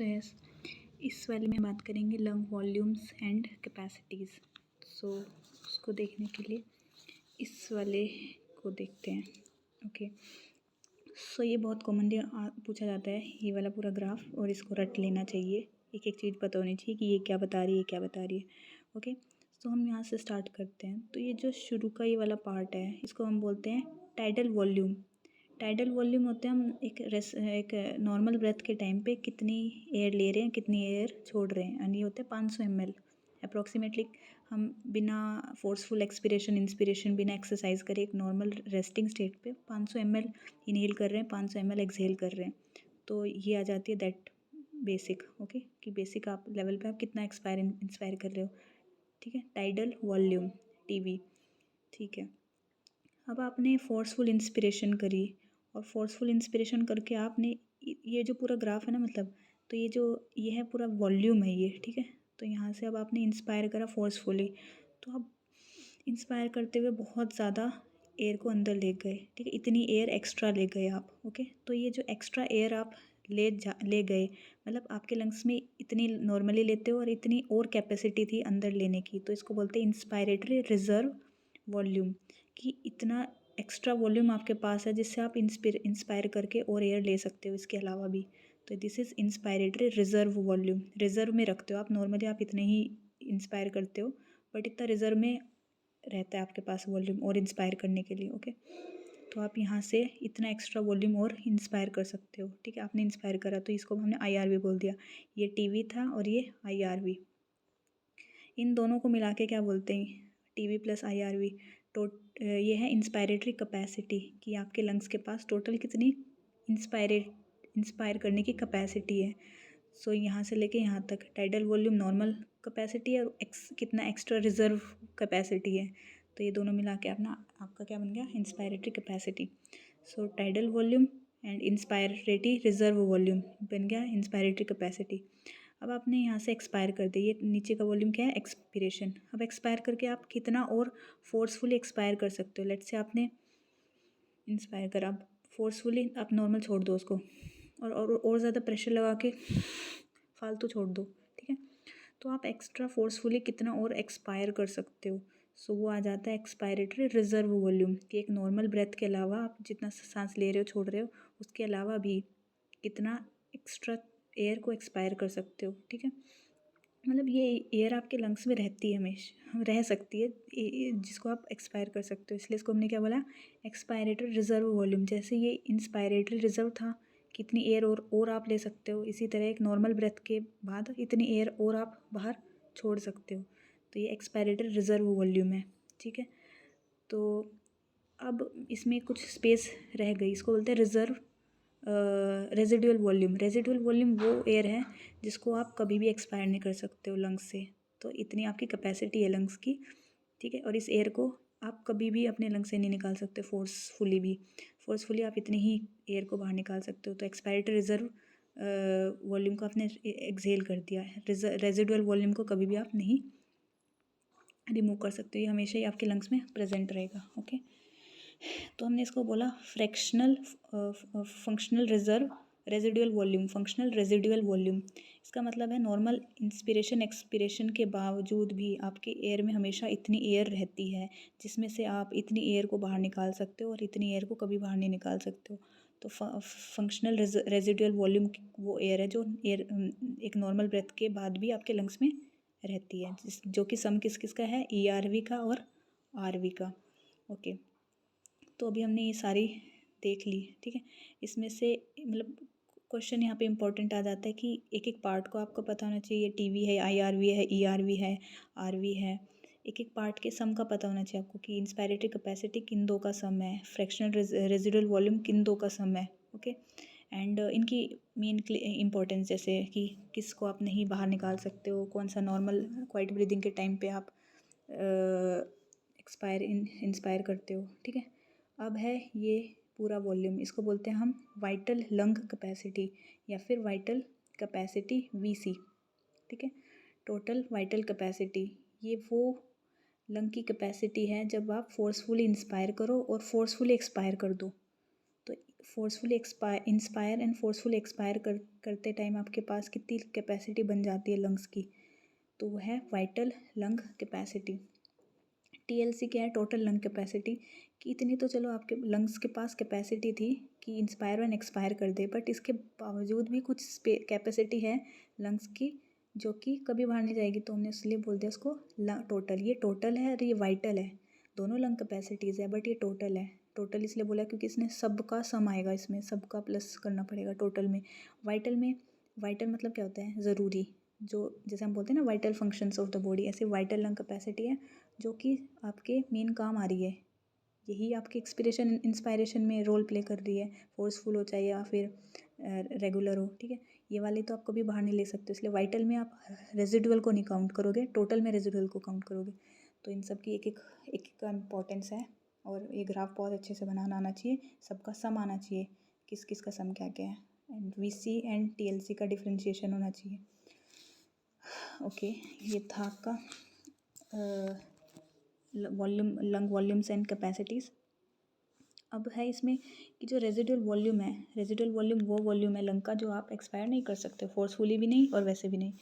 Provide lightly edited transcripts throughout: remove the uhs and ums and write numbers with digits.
So yes, इस वाले में बात करेंगे लंग वॉल्यूम्स एंड कैपेसिटीज़। सो उसको देखने के लिए इस वाले को देखते हैं। ओके, सो ये बहुत कॉमनली पूछा जाता है ये वाला पूरा ग्राफ, और इसको रट लेना चाहिए। एक एक चीज़ पता होनी चाहिए कि ये क्या बता रही है, क्या बता रही है। ओके, सो हम यहाँ से स्टार्ट करते हैं। तो ये जो शुरू का ये वाला पार्ट है, इसको हम बोलते हैं टाइडल वॉल्यूम। टाइडल वॉल्यूम होते हैं हम एक नॉर्मल ब्रेथ के टाइम पे कितनी एयर ले रहे हैं, कितनी एयर छोड़ रहे हैं, एंड ये होते हैं 500 ml अप्रॉक्सीमेटली। हम बिना फोर्सफुल एक्सपिरेशन इंस्पिरेशन, बिना एक्सरसाइज करे एक नॉर्मल रेस्टिंग स्टेट पे 500 ml इनहेल कर रहे हैं, 500 ml एक्सहेल कर रहे हैं। तो ये आ जाती है दैट बेसिक। ओके, कि बेसिक आप लेवल पे आप कितना इंस्पायर कर रहे हो। ठीक है, टाइडल वॉल्यूम टीवी। ठीक है, अब आपने फोर्सफुल इंस्पिरेशन करी, और फोर्सफुल इंस्पिरेशन करके आपने ये जो पूरा ग्राफ है ना, मतलब तो ये है पूरा वॉल्यूम है ये। ठीक है, तो यहाँ से अब आपने इंस्पायर करा फोर्सफुली, तो अब इंस्पायर करते हुए बहुत ज़्यादा एयर को अंदर ले गए। ठीक है, इतनी एयर एक्स्ट्रा ले गए आप। ओके, तो ये जो एक्स्ट्रा एयर आप ले गए, मतलब आपके लंग्स में इतनी नॉर्मली लेते हो और इतनी और कैपेसिटी थी अंदर लेने की, तो इसको बोलते हैं इंस्पायरेटरी रिजर्व वॉल्यूम। कि इतना एक्स्ट्रा वॉल्यूम आपके पास है जिससे आप इंस्पायर करके और एयर ले सकते हो इसके अलावा भी। तो this is inspiratory reserve volume. Reserve में रखते हो आप, नॉर्मली आप इतने ही इंस्पायर करते हो, बट इतना रिजर्व में रहता है आपके पास वॉल्यूम और इंस्पायर करने के लिए। ओके, तो आप यहाँ से इतना एक्स्ट्रा वॉल्यूम और इंस्पायर कर सकते हो। ठीक है, आपने इंस्पायर करा तो इसको हमने IRV बोल दिया। ये टीवी था और ये IRV। इन दोनों को मिला के क्या बोलते हैं, टीवी प्लस IRV। ये है इंस्पायरेटरी कैपेसिटी, कि आपके लंग्स के पास टोटल कितनी इंस्पायर करने की कैपेसिटी है। सो यहाँ से लेके यहाँ तक टाइडल वॉल्यूम नॉर्मल कैपेसिटी है, और कितना एक्स्ट्रा रिजर्व कैपेसिटी है, तो ये दोनों मिला के आपका क्या बन गया, inspiratory capacity. So tidal volume and inspiratory reserve volume बन गया इंस्पायरेटरी कैपेसिटी। अब आपने यहाँ से एक्सपायर कर दी, ये नीचे का वॉल्यूम क्या है, एक्सपिरेशन। अब एक्सपायर करके आप कितना और फोर्सफुली एक्सपायर कर सकते हो। लेट्स से आपने इंस्पायर करा, अब फोर्सफुली आप नॉर्मल छोड़ दो उसको, और ज़्यादा प्रेशर लगा के फालतू छोड़ दो। ठीक है, तो आप एक्स्ट्रा फोर्सफुली कितना और एक्सपायर कर सकते हो। सो वो आ जाता है एक्सपायरेटरी रिजर्व वॉल्यूम, कि एक नॉर्मल ब्रेथ के अलावा आप जितना सांस ले रहे हो छोड़ रहे हो, उसके अलावा भी कितना एक्स्ट्रा एयर को एक्सपायर कर सकते हो। ठीक है, मतलब ये एयर आपके लंग्स में रहती है, हमेशा रह सकती है, जिसको आप एक्सपायर कर सकते हो, इसलिए इसको हमने क्या बोला, एक्सपायरेटरी रिजर्व वॉल्यूम। जैसे ये इंस्पायरेटरी रिजर्व था, कितनी एयर और आप ले सकते हो, इसी तरह एक नॉर्मल ब्रेथ के बाद इतनी एयर और आप बाहर छोड़ सकते हो, तो ये एक्सपायरेटरी रिजर्व वॉल्यूम है। ठीक है, तो अब इसमें कुछ स्पेस रह गई, इसको बोलते हैं reserve residual volume. Residual volume वो एयर है जिसको आप कभी भी एक्सपायर नहीं कर सकते हो लंग्स से, तो इतनी आपकी कैपेसिटी है लंग्स की। ठीक है, और इस एयर को आप कभी भी अपने लंग्स से नहीं निकाल सकते फोर्सफुली आप इतनी ही एयर को बाहर निकाल सकते हो। तो एक्सपायरेटरी रिजर्व वॉल्यूम को आपने एक्सहेल कर दिया है, रेजिडुअल वॉल्यूम को कभी भी आप नहीं रिमूव कर सकते हो, ये हमेशा ही आपके लंग्स में प्रेजेंट रहेगा। ओके, तो हमने इसको बोला functional reserve residual volume. Functional residual volume, इसका मतलब है नॉर्मल इंस्पिरेशन एक्सपिरेशन के बावजूद भी आपके एयर में हमेशा इतनी एयर रहती है जिसमें से आप इतनी एयर को बाहर निकाल सकते हो, और इतनी एयर को कभी बाहर नहीं निकाल सकते हो। तो फंक्शनल रेजिडुअल वॉल्यूम वो एयर है जो एक नॉर्मल ब्रेथ के बाद भी आपके लंग्स में रहती है, जो कि सम किसका है, ERV का और RV का। ओके, तो अभी हमने ये सारी देख ली। ठीक है, इसमें से मतलब क्वेश्चन यहाँ पे इम्पोर्टेंट आ जाता है कि एक एक पार्ट को आपको पता होना चाहिए। टीवी है, IRV है, ERV है, RV है, एक एक पार्ट के सम का पता होना चाहिए आपको, कि इंस्पायरेटरी कैपेसिटी किन दो का सम है, फ्रैक्शनल रेजिडुअल वॉल्यूम किन दो का सम है। ओके, एंड इनकी मेन इंपॉर्टेंस, जैसे कि किसको आप नहीं बाहर निकाल सकते हो, कौन सा नॉर्मल क्वाइट ब्रीदिंग के टाइम पे आप इंस्पायर करते हो। ठीक है, अब है ये पूरा वॉल्यूम, इसको बोलते हैं हम वाइटल लंग कैपेसिटी या फिर वाइटल कैपेसिटी VC। ठीक है, टोटल वाइटल कैपेसिटी, ये वो लंग की कैपेसिटी है जब आप फोर्सफुली इंस्पायर करो और फोर्सफुली एक्सपायर कर दो, तो forcefully inspire and forcefully expire करते टाइम आपके पास कितनी कैपेसिटी बन जाती है लंग्स की, तो वो है वाइटल लंग कैपेसिटी। TLC क्या है, टोटल लंग कैपेसिटी, कि इतनी तो चलो आपके लंग्स के पास कैपेसिटी थी कि इंस्पायर एंड एक्सपायर कर दे, बट इसके बावजूद भी कुछ कैपेसिटी है लंग्स की जो कि कभी बाहर नहीं जाएगी, तो हमने इसलिए बोल दिया उसको टोटल। ये टोटल है और ये वाइटल है, दोनों लंग कैपेसिटीज़ है, बट ये टोटल है। टोटल इसलिए बोला क्योंकि इसने सबका सम आएगा, इसमें सबका प्लस करना पड़ेगा टोटल में। वाइटल मतलब क्या होता है, ज़रूरी, जो जैसे हम बोलते हैं ना vital functions of the body, ऐसे वाइटल लंग कैपेसिटी है जो कि आपके मेन काम आ रही है, यही आपकी एक्सपिरेशन इंस्पायरेशन में रोल प्ले कर रही है, फोर्सफुल हो चाहे या फिर रेगुलर हो, ठीक है। ये वाली तो आप कभी बाहर नहीं ले सकते, इसलिए वाइटल में आप रेजिडुअल को नहीं काउंट करोगे, टोटल में रेजिडुअल को काउंट करोगे। तो इन सब की एक का इम्पोर्टेंस है, और ये ग्राफ बहुत अच्छे से बनाना आना चाहिए, सबका सम आना चाहिए, किस किस का सम क्या क्या है, एंड VC एंड TLC का डिफ्रेंशिएशन होना चाहिए। ओके, ये था आपका लंग वॉल्यूम्स एंड कैपेसिटीज़। अब है इसमें कि जो रेजिडुअल वॉल्यूम है, रेजिडुअल वॉल्यूम वो वॉल्यूम है लंग का जो आप एक्सपायर नहीं कर सकते, फोर्सफुली भी नहीं और वैसे भी नहीं,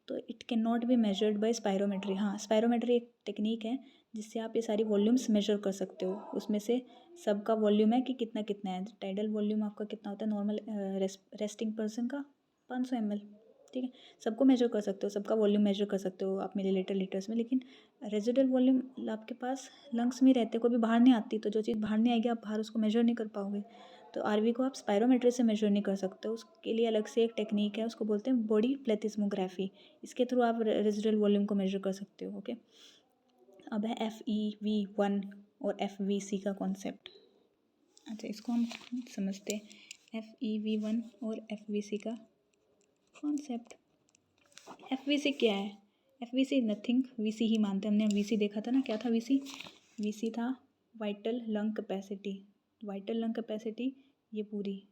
तो it can not be measured by spirometry. हाँ, स्पायरोमेट्री एक टेक्निक है जिससे आप ये सारी वॉल्यूम्स मेजर कर सकते हो, उसमें से सबका वॉल्यूम है कि कितना कितना है। टाइडल वॉल्यूम आपका कितना होता है नॉर्मल रेस्टिंग पर्सन का, 500 ml, ठीक है। सबको मेजर कर सकते हो, सबका वॉल्यूम मेजर कर सकते हो आप मिलीलीटर लीटर्स में, लेकिन रेजिडुअल वॉल्यूम आपके पास लंग्स में रहते, कोई भी बाहर नहीं आती, तो जो चीज़ बाहर नहीं आएगी आप बाहर उसको मेजर नहीं कर पाओगे। तो RV को आप स्पायरोमेट्री से मेजर नहीं कर सकते, उसके लिए अलग से एक टेक्निक है, उसको बोलते हैं बॉडी प्लेथिस्मोग्राफी, इसके थ्रू आप रेजिडुअल वॉल्यूम को मेजर कर सकते हो। ओके, अब है FEV1 और FVC का कॉन्सेप्ट। अच्छा, इसको हम समझते हैं, FEV1 और FVC का कॉन्सेप्ट। FVC क्या है? FVC नथिंग, VC ही मानते हैं, हमने VC देखा था ना, क्या था VC था vital lung capacity. Vital lung capacity ये पूरी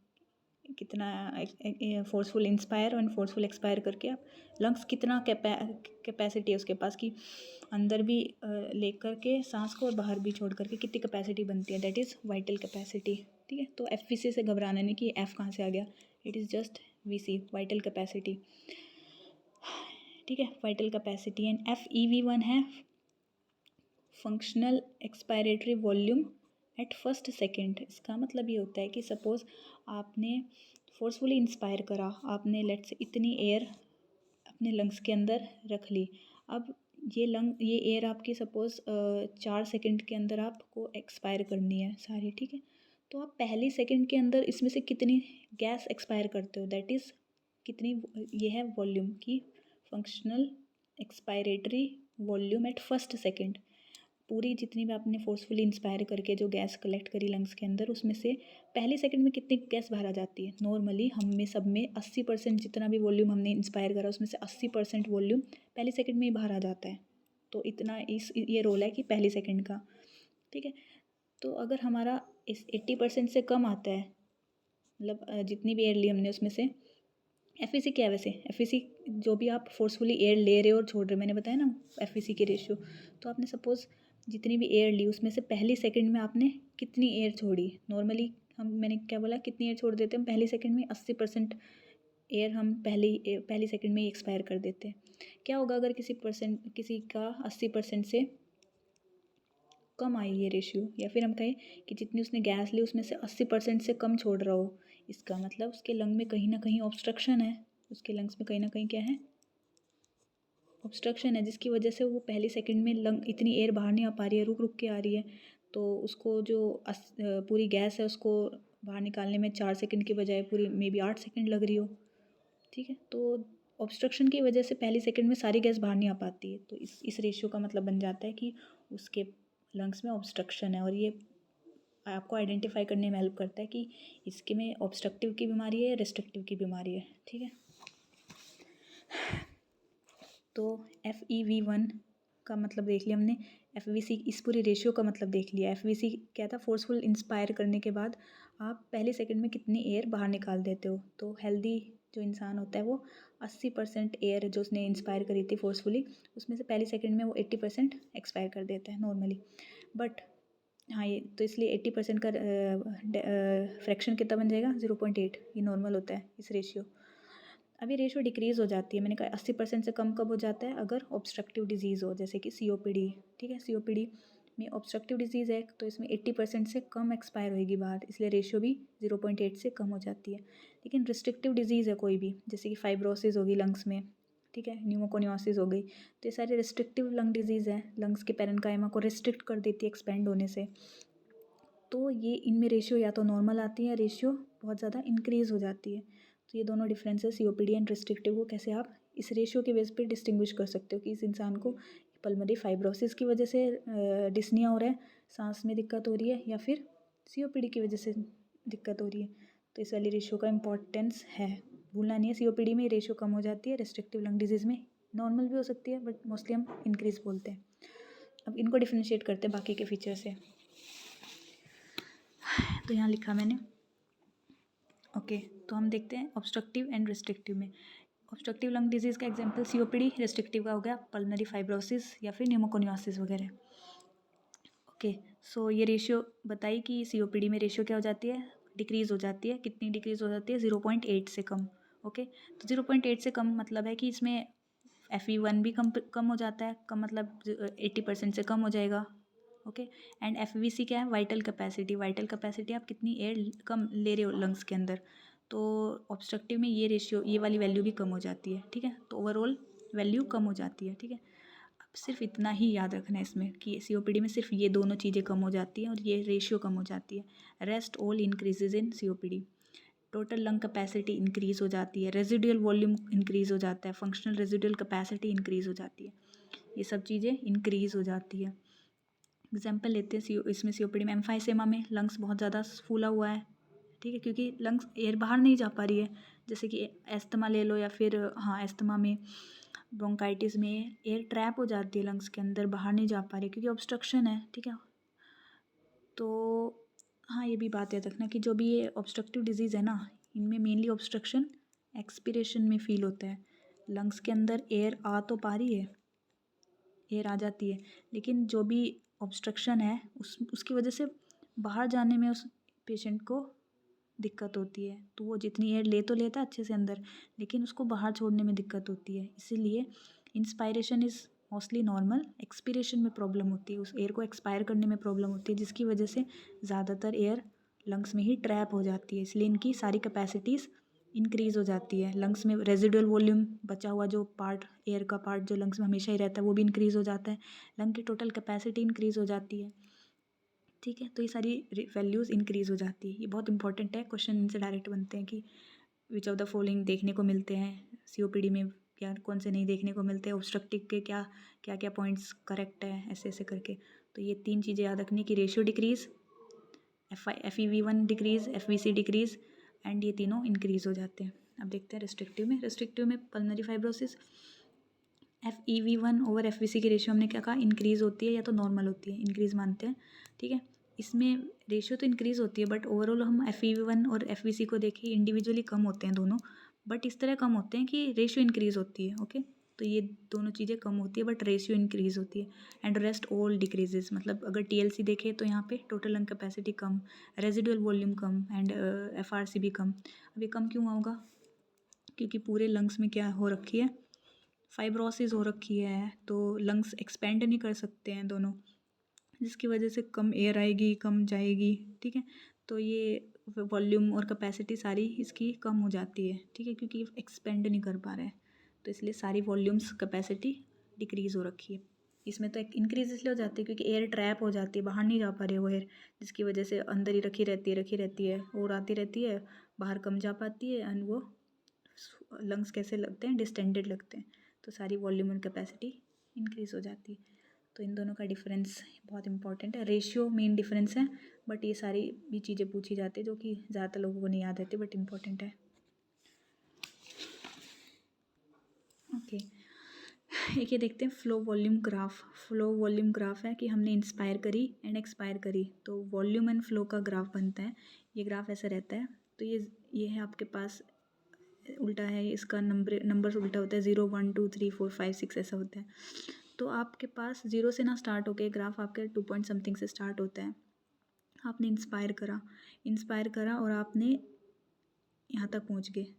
कितना फोर्सफुल इंस्पायर और फोर्सफुल एक्सपायर करके आप लंग्स कितना कैपेसिटी है उसके पास कि अंदर भी लेकर के सांस को और बाहर भी छोड़ करके कितनी कैपेसिटी बनती है, दैट इज़ वाइटल कैपेसिटी, ठीक है। तो FVC से घबराना नहीं कि F कहाँ से आ गया, it is just VC, vital capacity, ठीक है, वाइटल कैपेसिटी। एंड FEV1 है functional expiratory volume at first second. इसका मतलब ये होता है कि सपोज़ आपने फोर्सफुली इंस्पायर करा, आपने लेट्स से इतनी एयर अपने लंग्स के अंदर रख ली, अब ये एयर आपकी सपोज़ 4 सेकेंड के अंदर आपको एक्सपायर करनी है सारी, ठीक है। तो आप पहली सेकेंड के अंदर इसमें से कितनी गैस एक्सपायर करते हो, दैट इज़ कितनी, ये है वॉल्यूम की functional expiratory volume at first second. पूरी जितनी भी आपने फोर्सफुली इंस्पायर करके जो गैस कलेक्ट करी लंग्स के अंदर, उसमें से पहली सेकंड में कितनी गैस बाहर आ जाती है। नॉर्मली हम में सब में 80% जितना भी वॉल्यूम हमने इंस्पायर करा उसमें से 80% वॉल्यूम पहली सेकंड में ही बाहर आ जाता है। तो इतना ये रोल है कि पहली सेकंड का, ठीक है। तो अगर हमारा इस 80% से कम आता है, मतलब जितनी भी एयर ली हमने उसमें से, FVC क्या है वैसे, FVC जो भी आप फोर्सफुली एयर ले रहे हो और छोड़ रहे हो, मैंने बताया ना FVC के रेशियो। तो आपने सपोज़ जितनी भी एयर ली उसमें से पहली सेकंड में आपने कितनी एयर छोड़ी, नॉर्मली मैंने क्या बोला, कितनी एयर छोड़ देते हैं हम पहली सेकंड में, 80% एयर हम पहली सेकंड में ही एक्सपायर कर देते हैं। क्या होगा अगर किसी का 80% से कम आई ये रेशियो, या फिर हम कहें कि जितनी उसने गैस ली उसमें से 80% से कम छोड़ रहा हो, इसका मतलब उसके लंग में कहीं ना कहीं ऑब्स्ट्रक्शन है, उसके लंग्स में कहीं ना कहीं क्या है, ऑब्स्ट्रक्शन है, जिसकी वजह से वो पहली सेकंड में लंग इतनी एयर बाहर नहीं आ पा रही है, रुक रुक के आ रही है। तो उसको जो पूरी गैस है उसको बाहर निकालने में 4 सेकंड के बजाय पूरी मे बी 8 सेकंड लग रही हो, ठीक है। तो ऑब्स्ट्रक्शन की वजह से पहली सेकंड में सारी गैस बाहर नहीं आ पाती है, तो इस रेशियो का मतलब बन जाता है कि उसके लंग्स में ऑब्स्ट्रक्शन है, और ये आपको आइडेंटिफाई करने में हेल्प करता है कि इसके में ऑब्स्ट्रक्टिव की बीमारी है या रेस्ट्रिक्टिव की बीमारी है, ठीक है। तो FEV1 का मतलब देख लिया हमने, FVC इस पूरी रेशियो का मतलब देख लिया। FVC क्या था, फोर्सफुल इंस्पायर करने के बाद आप पहले सेकंड में कितनी एयर बाहर निकाल देते हो। तो हेल्दी जो इंसान होता है वो 80% एयर जो उसने इंस्पायर करी थी फोर्सफुली, उसमें से पहली सेकंड में वो 80% एक्सपायर कर देता है नॉर्मली। बट हाँ ये तो इसलिए 80% का फ्रैक्शन कितना बन जाएगा 0.8, ये नॉर्मल होता है इस रेशियो। अब ये रेशियो डिक्रीज़ हो जाती है, मैंने कहा 80% से कम कब हो जाता है, अगर ऑब्स्ट्रक्टिव डिजीज़ हो, जैसे कि COPD। ठीक है, COPD में ऑब्स्ट्रक्टिव डिजीज़ है तो इसमें 80% से कम एक्सपायर होएगी बाहर, इसलिए रेशियो भी 0.8 से कम हो जाती है। लेकिन रिस्ट्रिक्टिव डिजीज़ है कोई भी, जैसे कि फाइब्रोसिस होगी लंग्स में, ठीक है, न्यूमोकोनियोसिस हो गई, तो ये सारे रिस्ट्रिक्टिव लंग डिजीज़ हैं, लंग्स के पैरेन्काइमा को रिस्ट्रिक्ट कर देती है एक्सपेंड होने से। तो ये इनमें रेशियो या तो नॉर्मल आती है या रेशियो बहुत ज़्यादा इंक्रीज़ हो जाती है। तो ये दोनों डिफरेंसेस COPD एंड रिस्ट्रिक्टिव को कैसे आप इस रेशियो के बेस पे डिस्टिंग्विश कर सकते हो कि इस इंसान को पल्मोनरी फाइब्रोसिस की वजह से डिस्निया हो रहा है, सांस में दिक्कत हो रही है, या फिर COPD की वजह से दिक्कत हो रही है। तो इस वाली रेशियो का इंपॉर्टेंस है, भूलना नहीं है। COPD में रेशियो कम हो जाती है, रिस्ट्रिक्टिव लंग डिजीज़ में नॉर्मल भी हो सकती है बट मोस्टली हम इंक्रीज़ बोलते हैं। अब इनको डिफ्रेंशिएट करते हैं बाकी के फीचर से। तो यहाँ लिखा मैंने, ओके तो हम देखते हैं ऑब्स्ट्रक्टिव एंड रिस्ट्रिक्टिव में। ऑब्स्ट्रक्टिव लंग डिजीज़ का एग्जांपल COPD, रिस्ट्रिक्टिव का हो गया पल्मोनरी फाइब्रोसिस या फिर न्यूमोकोनियोसिस वगैरह। ओके सो ये रेशियो बताई कि COPD में रेशियो क्या हो जाती है, डिक्रीज़ हो जाती है। कितनी डिक्रीज़ हो जाती है, 0.8 से कम। ओके तो 0.8 से कम मतलब है कि इसमें FEV1 भी कम हो जाता है, कम मतलब 80% से कम हो जाएगा। ओके एंड FVC क्या है, वाइटल कैपेसिटी। वाइटल कैपेसिटी आप कितनी एयर कम ले रहे हो लंग्स के अंदर, तो ऑब्स्ट्रक्टिव में ये रेशियो, ये वाली वैल्यू भी कम हो जाती है। ठीक है, तो ओवरऑल वैल्यू कम हो जाती है। ठीक है, अब सिर्फ इतना ही याद रखना है इसमें कि COPD में सिर्फ ये दोनों चीज़ें कम हो जाती हैं और ये रेशियो कम हो जाती है। रेस्ट ऑल इंक्रीजेज इन COPD। Total lung capacity increase हो जाती है, रेजिडुअल वॉल्यूम इंक्रीज़ हो जाता है, फंक्शनल रेजिडुअल कैपेसिटी इंक्रीज़ हो जाती है, ये सब चीज़ें इंक्रीज़ हो जाती है। एग्जाम्पल लेते हैं, इसमें COPD में एम्फाइसेमा में लंग्स बहुत ज़्यादा फूला हुआ है। ठीक है, क्योंकि लंग्स एयर बाहर नहीं जा पा रही है, जैसे कि एस्थमा ले लो या फिर हाँ एस्थमा में, ब्रोंकाइटिस में एयर ट्रैप हो जाती है लंग्स के अंदर, बाहर नहीं जा पा रही क्योंकि ऑब्स्ट्रक्शन है। ठीक है, तो हाँ ये भी बात याद रखना कि जो भी ये ऑब्स्ट्रक्टिव डिजीज़ है ना, इनमें मेनली ऑब्स्ट्रक्शन एक्सपीरेशन में फील होता है। लंग्स के अंदर एयर आ तो पा रही है, एयर आ जाती है, लेकिन जो भी ऑब्स्ट्रक्शन है उसकी वजह से बाहर जाने में उस पेशेंट को दिक्कत होती है। तो वो जितनी एयर ले तो लेता है अच्छे से अंदर, लेकिन उसको बाहर छोड़ने में दिक्कत होती है। इसीलिए inspiration is mostly normal, expiration में प्रॉब्लम होती है, उस एयर को एक्सपायर करने में प्रॉब्लम होती है, जिसकी वजह से ज़्यादातर एयर लंग्स में ही ट्रैप हो जाती है। इसलिए इनकी सारी कैपेसिटीज़ इंक्रीज़ हो जाती है। लंग्स में रेजिडुअल वॉल्यूम, बचा हुआ जो पार्ट, एयर का पार्ट जो लंग्स में हमेशा ही रहता है, वो भी इंक्रीज़ हो जाता है। लंग की टोटल कैपेसिटी इंक्रीज़ हो जाती है। ठीक है, तो ये सारी वैल्यूज़ इंक्रीज़ हो जाती है। ये बहुत इंपॉर्टेंट है, क्वेश्चन इनसे डायरेक्ट बनते हैं कि विच ऑफ द फॉलोइंग देखने को मिलते हैं COPD में, क्या कौन से नहीं देखने को मिलते हैं, ऑब्स्ट्रक्टिव के क्या क्या क्या पॉइंट्स करेक्ट है, ऐसे ऐसे करके। तो ये 3 चीज़ें याद रखनी कि ratio decrease, FEV1 decrease, FVC decrease and ये तीनों इंक्रीज़ हो जाते हैं। अब देखते हैं रिस्ट्रिक्टिव में। रिस्ट्रिक्टिव में pulmonary fibrosis, FEV1 over FVC की रेशियो हमने क्या कहा, इंक्रीज़ होती है या तो नॉर्मल होती है, इंक्रीज़ मानते हैं। ठीक है, इसमें रेशियो तो इंक्रीज़ होती है बट ओवरऑल हम FEV1 और FVC को देखें, इंडिविजुअली कम होते हैं दोनों, बट इस तरह कम होते हैं कि रेशियो इंक्रीज़ होती है। ओके, तो ये दोनों चीज़ें कम होती है बट रेशियो इंक्रीज़ होती है। एंड रेस्ट ऑल डिक्रीजेज, मतलब अगर TLC देखें तो यहाँ पे total lung capacity come, residual volume come and FRC भी कम। अब ये कम क्यों होगा, क्योंकि पूरे लंग्स में क्या हो रखी है, फाइब्रोसिस हो रखी है, तो लंग्स एक्सपेंड नहीं कर सकते हैं दोनों, जिसकी वजह से कम एयर आएगी, कम जाएगी। ठीक है, तो ये वॉल्यूम और कैपेसिटी सारी इसकी कम हो जाती है। ठीक है, क्योंकि एक्सपेंड नहीं कर पा रहा है, तो इसलिए सारी वॉल्यूम्स कैपेसिटी डिक्रीज़ हो रखी है। इसमें तो एक इंक्रीज इसलिए हो जाती है क्योंकि एयर ट्रैप हो जाती है, बाहर नहीं जा पा रही है वो एयर, जिसकी वजह से अंदर ही रखी रहती है और आती रहती है, बाहर कम जा पाती है एंड वो लंग्स कैसे लगते हैं, डिस्टेंडेड लगते हैं, तो सारी वॉल्यूम और कैपेसिटी इंक्रीज़ हो जाती है। तो इन दोनों का डिफरेंस बहुत इंपॉर्टेंट है। रेशियो मेन डिफरेंस है, बट ये सारी भी चीज़ें पूछी जाती है जो कि ज़्यादातर लोगों को नहीं याद रहती बट इम्पॉर्टेंट है। ओके, एक ये देखते हैं flow volume graph. Flow volume graph है कि हमने इंस्पायर करी एंड एक्सपायर करी, तो वॉल्यूम एंड फ्लो का ग्राफ बनता है। ये ग्राफ ऐसा रहता है, तो ये है आपके पास, उल्टा है इसका, नंबर्स उल्टा होता है, 0 1 2 3 4 5 6 ऐसा होता है। तो आपके पास 0 से ना स्टार्ट होके ग्राफ आपके 2 पॉइंट समथिंग से स्टार्ट होता है, आपने इंस्पायर करा और आपने यहाँ तक पहुँच गए।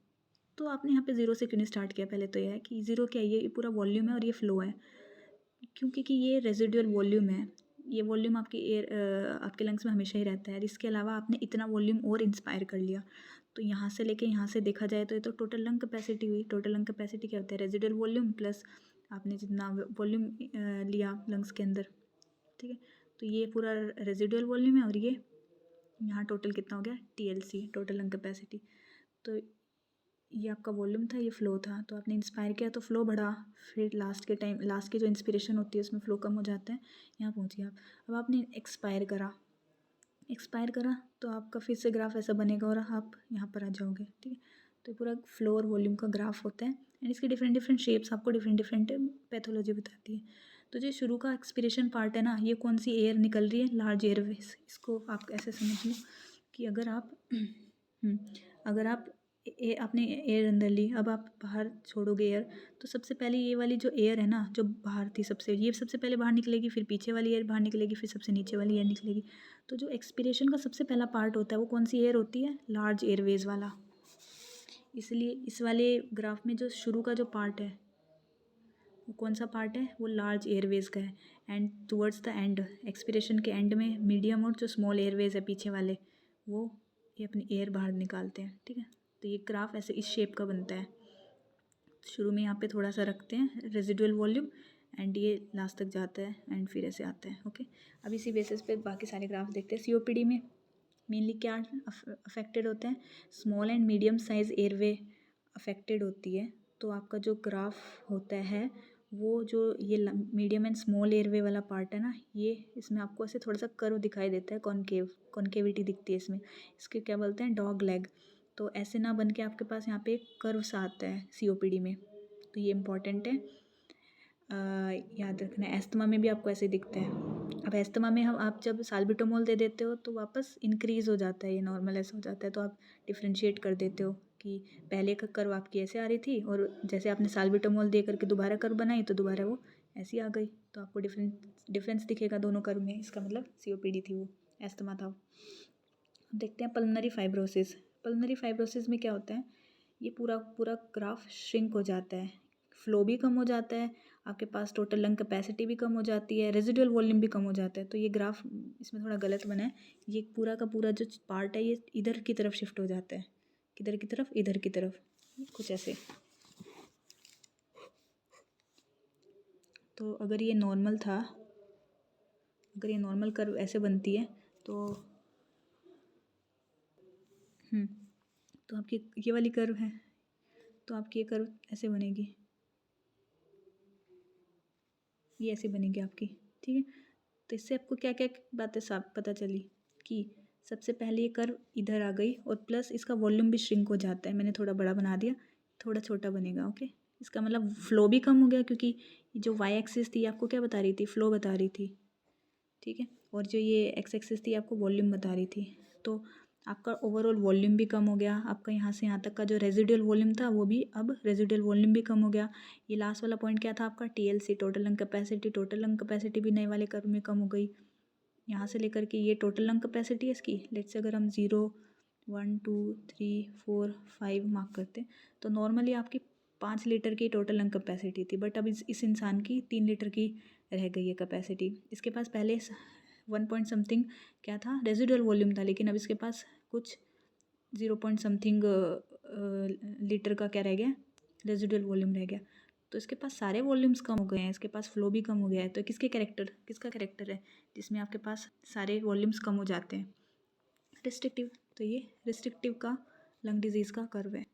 तो आपने यहाँ पे ज़ीरो से क्यों नहीं स्टार्ट किया? पहले तो ये है कि ज़ीरो क्या है, ये पूरा वॉल्यूम है और ये फ़्लो है, क्योंकि ये रेजिडुअल वॉल्यूम है। ये वॉल्यूम आपके आपके लंग्स में हमेशा ही रहता है। इसके अलावा आपने इतना वॉल्यूम और इंस्पायर कर लिया, तो यहाँ से लेके यहाँ से देखा जाए तो ये तो टोटल लंग कैपेसिटी हुई। टोटल लंग कैपेसिटी क्या होता है? रेजिडुअल वॉल्यूम प्लस आपने जितना वॉल्यूम लिया लंग्स के अंदर, ठीक है। तो ये पूरा रेजिडुअल वॉल्यूम है और ये यहाँ टोटल कितना हो गया? TLC, total lung capacity. तो ये आपका वॉल्यूम था, ये फ़्लो था। तो आपने इंस्पायर किया तो फ़्लो बढ़ा, फिर लास्ट की जो इंस्पिरेशन होती है उसमें फ़्लो कम हो जाता है, यहाँ पहुँचिए आप। अब आपने एक्सपायर करा तो आपका फिर से ग्राफ ऐसा बनेगा और आप यहाँ पर आ जाओगे, ठीक है। तो पूरा फ़्लो और वॉल्यूम का ग्राफ होता है एंड इसके डिफरेंट डिफरेंट शेप्स आपको डिफरेंट पैथोलॉजी बताती है। तो जो शुरू का एक्सपिरेशन पार्ट है ना, ये कौन सी एयर निकल रही है? Large Airways. इसको आप ऐसे समझ लो कि अगर आप आपने एयर अंदर ली, अब आप बाहर छोड़ोगे एयर, तो सबसे पहले ये वाली जो एयर है ना, जो बाहर थी ये सबसे पहले बाहर निकलेगी, फिर पीछे वाली एयर बाहर निकलेगी, फिर सबसे नीचे वाली एयर निकलेगी। तो जो एक्सपिरेशन का सबसे पहला पार्ट होता है वो कौन सी एयर होती है? लार्ज एयरवेज वाला। इसलिए इस वाले ग्राफ में जो शुरू का जो पार्ट है वो कौन सा पार्ट है? वो लार्ज एयरवेज का है। And towards the end, expiration के एंड में मीडियम और जो स्मॉल एयरवेज है पीछे वाले, वो ये अपनी एयर बाहर निकालते हैं, ठीक है। तो ये ग्राफ ऐसे इस शेप का बनता है। शुरू में यहाँ पे थोड़ा सा रखते हैं रेजिडुअल वॉल्यूम एंड ये लास्ट तक जाता है एंड फिर ऐसे आता है, ओके। अब इसी बेसिस पे बाकी सारे ग्राफ देखते हैं। COPD में मेनली क्या अफेक्टेड होते हैं? Small and medium size airway affected होती है। तो आपका जो ग्राफ होता है वो जो ये मीडियम एंड स्मॉल एयरवे वाला पार्ट है ना, ये इसमें आपको ऐसे थोड़ा सा कर्व दिखाई देता है, कॉन्केविटी दिखती है इसमें। इसके क्या बोलते हैं? Dog leg. तो ऐसे ना बन के आपके पास यहाँ पे एक कर्व सा आता है COPD में, तो ये इम्पॉर्टेंट है, याद रखना है। एस्थमा में भी आपको ऐसे दिखता है। अब एस्थमा में आप जब साल्बिटोमोल दे देते हो तो वापस इंक्रीज़ हो जाता है, ये नॉर्मल ऐसा हो जाता है। तो आप डिफ्रेंशिएट कर देते हो कि पहले का कर्व आपकी ऐसे आ रही थी और जैसे आपने साल्बिटोमोल दे करके दोबारा कर्व बनाई तो दोबारा वो ऐसी आ गई, तो आपको डिफरेंस दिखेगा दोनों कर्व में। इसका मतलब COPD थी वो, एस्थमा था। देखते हैं पल्मोनरी फाइब्रोसिस में क्या होता है? ये पूरा पूरा ग्राफ श्रिंक हो जाता है, फ्लो भी कम हो जाता है, आपके पास टोटल लंग कैपेसिटी भी कम हो जाती है, रेजिडुअल वॉल्यूम भी कम हो जाता है। तो ये ग्राफ इसमें थोड़ा गलत बना है। ये पूरा का पूरा जो पार्ट है ये इधर की तरफ शिफ्ट हो जाता है। किधर की तरफ? इधर की तरफ, कुछ ऐसे। तो अगर ये नॉर्मल था, अगर ये नॉर्मल कर्व ऐसे बनती है तो तो आपकी ये वाली कर्व है, तो आपकी ये कर्व ऐसे बनेगी, ये ऐसे बनेगी आपकी, ठीक है। तो इससे आपको क्या क्या बातें साफ पता चली कि सबसे पहले ये कर्व इधर आ गई और प्लस इसका वॉल्यूम भी श्रिंक हो जाता है। मैंने थोड़ा बड़ा बना दिया, थोड़ा छोटा बनेगा, ओके। इसका मतलब फ्लो भी कम हो गया, क्योंकि जो Y एक्सिस थी आपको क्या बता रही थी? फ्लो बता रही थी, ठीक है। और जो ये X एक्सिस थी आपको वॉल्यूम बता रही थी। तो आपका ओवरऑल वॉल्यूम भी कम हो गया, आपका यहाँ से यहाँ तक का जो रेजिडुअल वॉल्यूम था वो भी, अब रेजिडुअल वॉल्यूम भी कम हो गया। ये लास्ट वाला पॉइंट क्या था आपका? TLC, total lung capacity. Total lung capacity भी नए वाले कर्व में कम हो गई। यहाँ से लेकर के ये टोटल लंग कैपेसिटी है इसकी, लेट्स से अगर हम 0 1 2 3 4 5 मार्क करते हैं तो नॉर्मली आपकी 5 लीटर की टोटल लंग कैपेसिटी थी, बट अब इस इंसान की 3 लीटर की रह गई है कैपेसिटी। इसके पास पहले 1 पॉइंट समथिंग क्या था? रेजिडुअल वॉल्यूम था, लेकिन अब इसके पास कुछ 0 पॉइंट समथिंग लीटर का क्या रह गया? रेजिडुअल वॉल्यूम रह गया। तो इसके पास सारे वॉल्यूम्स कम हो गए हैं, इसके पास फ्लो भी कम हो गया है। तो किसका कैरेक्टर है जिसमें आपके पास सारे वॉल्यूम्स कम हो जाते हैं? रिस्ट्रिक्टिव। तो ये रिस्ट्रिक्टिव का लंग डिजीज़ का कर्व है।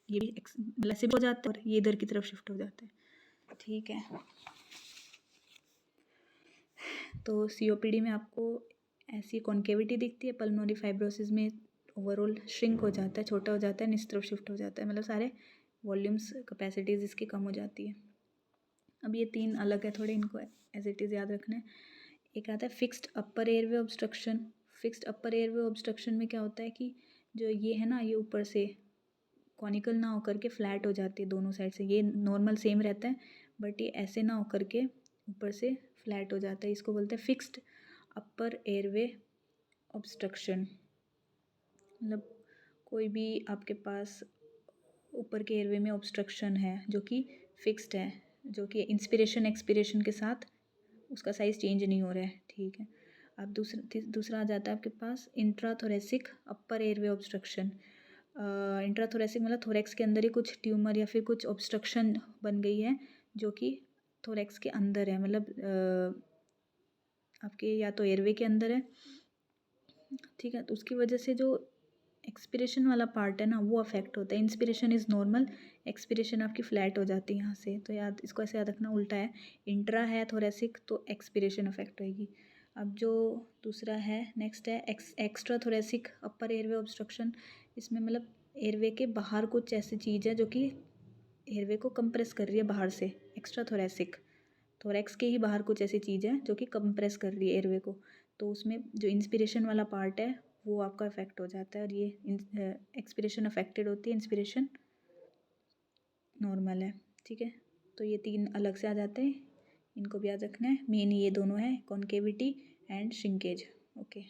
ये भी ऐसे भी हो जाता है और ये इधर की तरफ शिफ्ट हो जाता है, ठीक है। तो COPD में आपको ऐसी कॉन्केविटी दिखती है, पल्मोनरी फाइब्रोसिस में ओवरऑल श्रिंक हो जाता है, छोटा हो जाता है, निच तरफ शिफ्ट हो जाता है, मतलब सारे वॉल्यूम्स कैपेसिटीज़ इसकी कम हो जाती है। अब ये 3 अलग है थोड़े, इनको एज इट इज़ याद रखना है। एक आता है फिक्स्ड अपर एयरवे ऑब्स्ट्रक्शन। फिक्स्ड अपर एयरवे ऑब्स्ट्रक्शन में क्या होता है कि जो ये है ना, ये ऊपर से कॉनिकल ना होकर के फ्लैट हो जाती है दोनों साइड से। ये नॉर्मल सेम रहता है, बट ये ऐसे ना होकर के ऊपर से फ्लैट हो जाता है। इसको बोलते हैं फिक्स्ड अपर एयरवे ऑब्स्ट्रक्शन, मतलब कोई भी आपके पास ऊपर के एयरवे में ऑब्स्ट्रक्शन है जो कि फिक्स्ड है, जो कि इंस्पिरेशन एक्सपिरेशन के साथ उसका साइज़ चेंज नहीं हो रहा है, ठीक है। अब दूसरा आ जाता है आपके पास intrathoracic upper airway obstruction. Intrathoracic मतलब थोरैक्स के अंदर ही कुछ ट्यूमर या फिर कुछ ऑब्स्ट्रक्शन बन गई है जो कि थोरैक्स के अंदर है, मतलब आपके या तो एयरवे के अंदर है, ठीक है। तो उसकी वजह से जो एक्सपिरेशन वाला पार्ट है ना वो अफेक्ट होता है। इंस्पिरेशन इज़ नॉर्मल, एक्सपिरेशन आपकी फ्लैट हो जाती है यहाँ से, तो याद इसको ऐसे याद रखना, उल्टा है। इंट्रा है थोरेसिक तो एक्सपिरेशन अफेक्ट होएगी। अब जो दूसरा है नेक्स्ट है एक्स्ट्रा थोरेसिक अपर एयरवे ऑब्स्ट्रक्शन। इसमें मतलब एयरवे के बाहर कुछ ऐसी चीज़ है जो कि एयरवे को कंप्रेस कर रही है बाहर से। एक्स्ट्रा थोरेसिक, थोरैक्स के ही बाहर कुछ ऐसी चीज़ है जो कि कंप्रेस कर रही है एयरवे को, तो उसमें जो इंस्पिरेशन वाला पार्ट है वो आपका अफेक्ट हो जाता है, और ये एक्सपिरेशन अफेक्टेड होती है, इंस्पिरेशन नॉर्मल है, ठीक है। तो ये 3 अलग से आ जाते हैं, इनको भी याद रखना है। मेन ये दोनों है, कॉन्केविटी एंड श्रिंकेज, ओके।